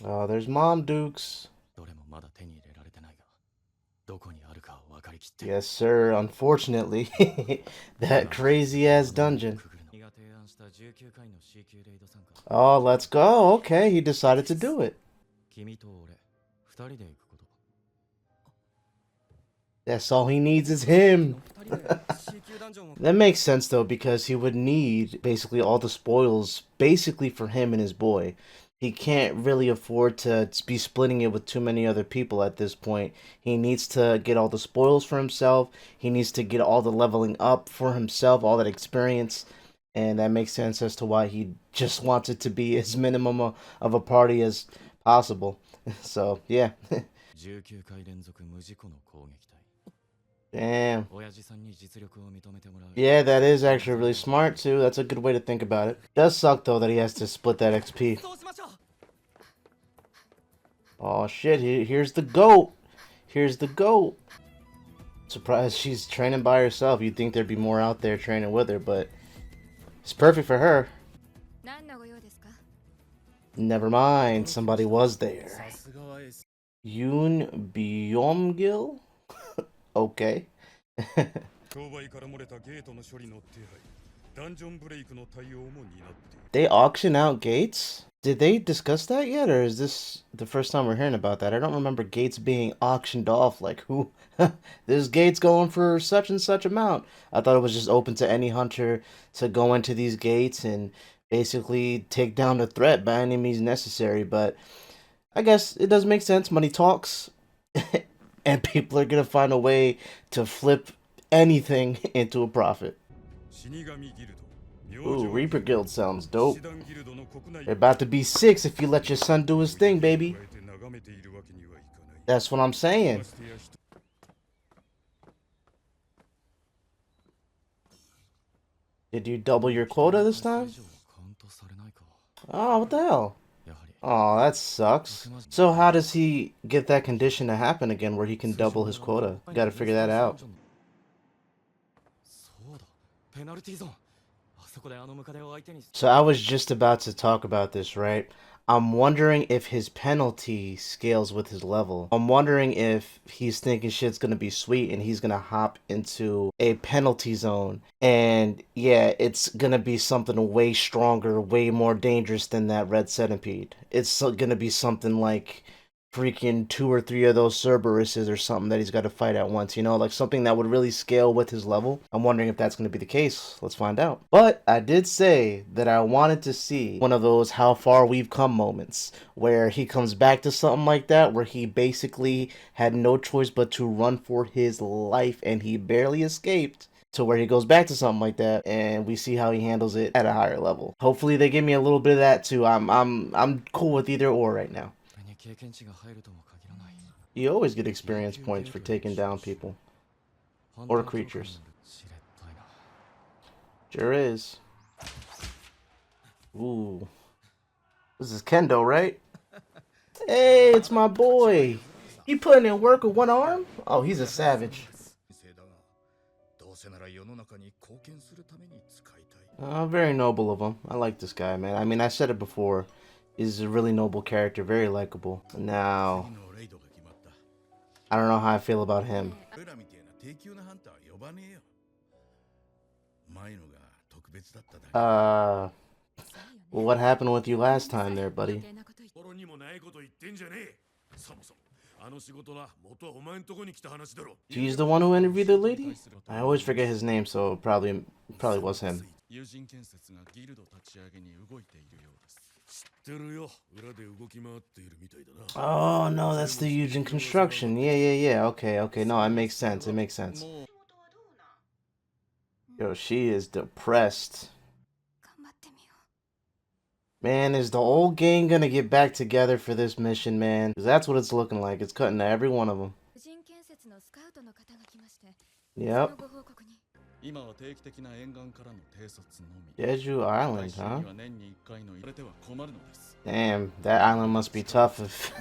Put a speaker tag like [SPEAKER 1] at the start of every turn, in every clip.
[SPEAKER 1] Oh, there's Mom Dukes. Yes, sir. Unfortunately, that crazy ass dungeon. Oh, let's go. Okay, he decided to do it. That's all he needs is him. That makes sense though, because he would need basically all the spoils basically for him and his boy. He can't really afford to be splitting it with too many other people at this point. He needs to get all the spoils for himself. He needs to get all the leveling up for himself, all that experience. And that makes sense as to why he just wants it to be as minimum of a party as possible. So, yeah. Damn. Yeah, that is actually really smart too. That's a good way to think about it. Does suck though that he has to split that XP. Oh shit, here's the goat. Here's the goat. Surprised she's training by herself. You'd think there'd be more out there training with her, but it's perfect for her. Never mind, somebody was there. Yoon Byomgil? Okay. They auction out gates? Did they discuss that yet, or is this the first time we're hearing about that? I don't remember gates being auctioned off. Like, who? This gate's going for such and such amount. I thought it was just open to any hunter to go into these gates and basically take down the threat by any means necessary. But I guess it does make sense. Money talks, and people are gonna find a way to flip anything into a profit. Ooh, Reaper Guild sounds dope. They're about to be 6 if you let your son do his thing, baby. That's what I'm saying. Did you double your quota this time? Oh, what the hell? Oh, that sucks. So how does he get that condition to happen again where he can double his quota? Gotta figure that out. So I was just about to talk about this, right? I'm wondering if his penalty scales with his level. I'm wondering if he's thinking shit's gonna be sweet and he's gonna hop into a penalty zone. And yeah, it's gonna be something way stronger, way more dangerous than that red centipede. It's gonna be something like freaking 2 or 3 of those Cerberuses or something that he's got to fight at once, like something that would really scale with his level. I'm wondering if that's going to be the case. Let's find out. But I did say that I wanted to see one of those how far we've come moments where he comes back to something like that, where he basically had no choice but to run for his life and he barely escaped, to where he goes back to something like that and we see how he handles it at a higher level. Hopefully they give me a little bit of that too. I'm cool with either or right now. You always get experience points for taking down people. Or creatures. Sure is. Ooh. This is Kendo, right? Hey, it's my boy. You putting in work with one arm? Oh, he's a savage. Very noble of him. I like this guy, man. I mean, I said it before. He's a really noble character, very likable. Now, I don't know how I feel about him. Uh, what happened with you last time there, buddy? He's the one who interviewed the lady? I always forget his name, so probably was him. Oh no, that's the Eugen construction. Yeah. Okay. No, it makes sense. It makes sense. Yo, she is depressed. Man, is the old gang gonna get back together for this mission, man? 'Cause that's what it's looking like. It's cutting to every one of them. Yep. Jeju Island, huh? Damn, that island must be tough if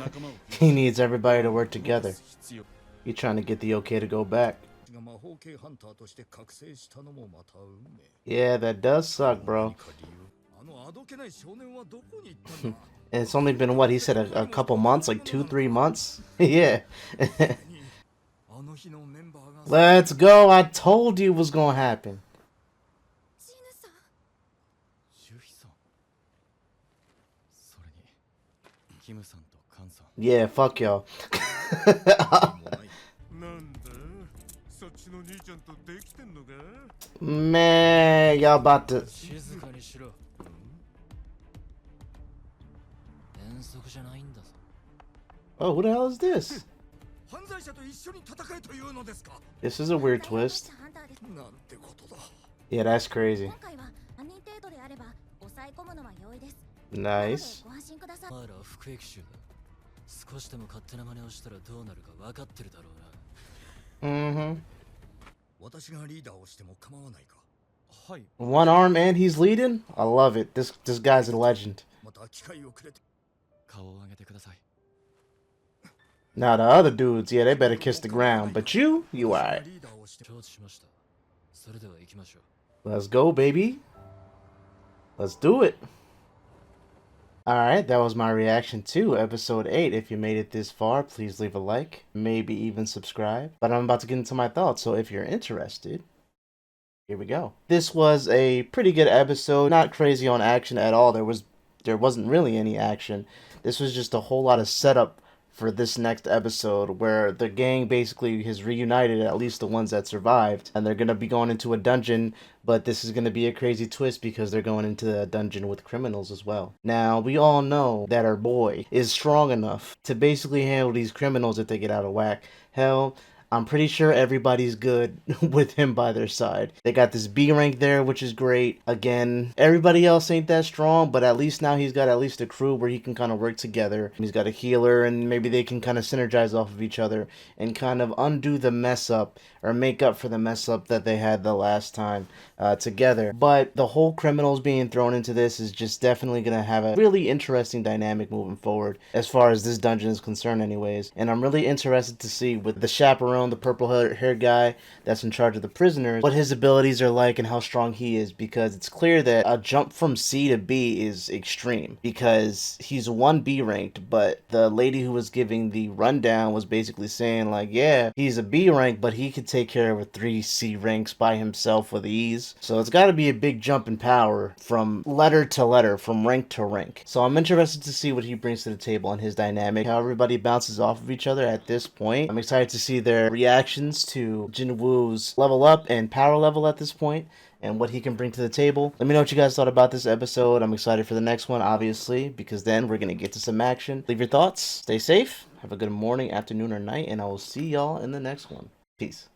[SPEAKER 1] he needs everybody to work together. You trying to get the okay to go back. Yeah, that does suck, bro. And it's only been, what, he said a couple months, like 2-3 months? Yeah. Let's go. I told you it was gonna happen. Yeah, fuck y'all. Man, y'all about to... Oh, who the hell is this? This is a weird twist. Yeah, that's crazy. Nice. Mm-hmm. One arm and he's leading? I love it. This guy's a legend. Now the other dudes, yeah, they better kiss the ground. But you alright. Let's go, baby. Let's do it. Alright, that was my reaction to episode 8. If you made it this far, please leave a like, maybe even subscribe. But I'm about to get into my thoughts, so if you're interested, here we go. This was a pretty good episode, not crazy on action at all. There wasn't really any action. This was just a whole lot of setup for this next episode, where the gang basically has reunited, at least the ones that survived, and they're gonna be going into a dungeon, but this is gonna be a crazy twist because they're going into a dungeon with criminals as well. Now, we all know that our boy is strong enough to basically handle these criminals if they get out of whack. Hell, I'm pretty sure everybody's good with him by their side. They got this B rank there, which is great. Again, everybody else ain't that strong, but at least now he's got at least a crew where he can kind of work together. He's got a healer, and maybe they can kind of synergize off of each other and kind of undo the mess up or make up for the mess up that they had the last time together. But the whole criminals being thrown into this is just definitely going to have a really interesting dynamic moving forward as far as this dungeon is concerned anyways. And I'm really interested to see with the chaperone, the purple haired guy that's in charge of the prisoners, what his abilities are like and how strong he is, because it's clear that a jump from C to B is extreme because he's 1B ranked, but the lady who was giving the rundown was basically saying like, yeah, he's a B rank, but he could take care of a 3C ranks by himself with ease. So it's got to be a big jump in power from letter to letter, from rank to rank. So I'm interested to see what he brings to the table and his dynamic, how everybody bounces off of each other at this point. I'm excited to see their reactions to Jinwoo's level up and power level at this point and what he can bring to the table. Let me know what you guys thought about this episode. I'm excited for the next one, obviously, because then we're going to get to some action. Leave your thoughts. Stay safe. Have a good morning, afternoon, or night, and I will see y'all in the next one. Peace.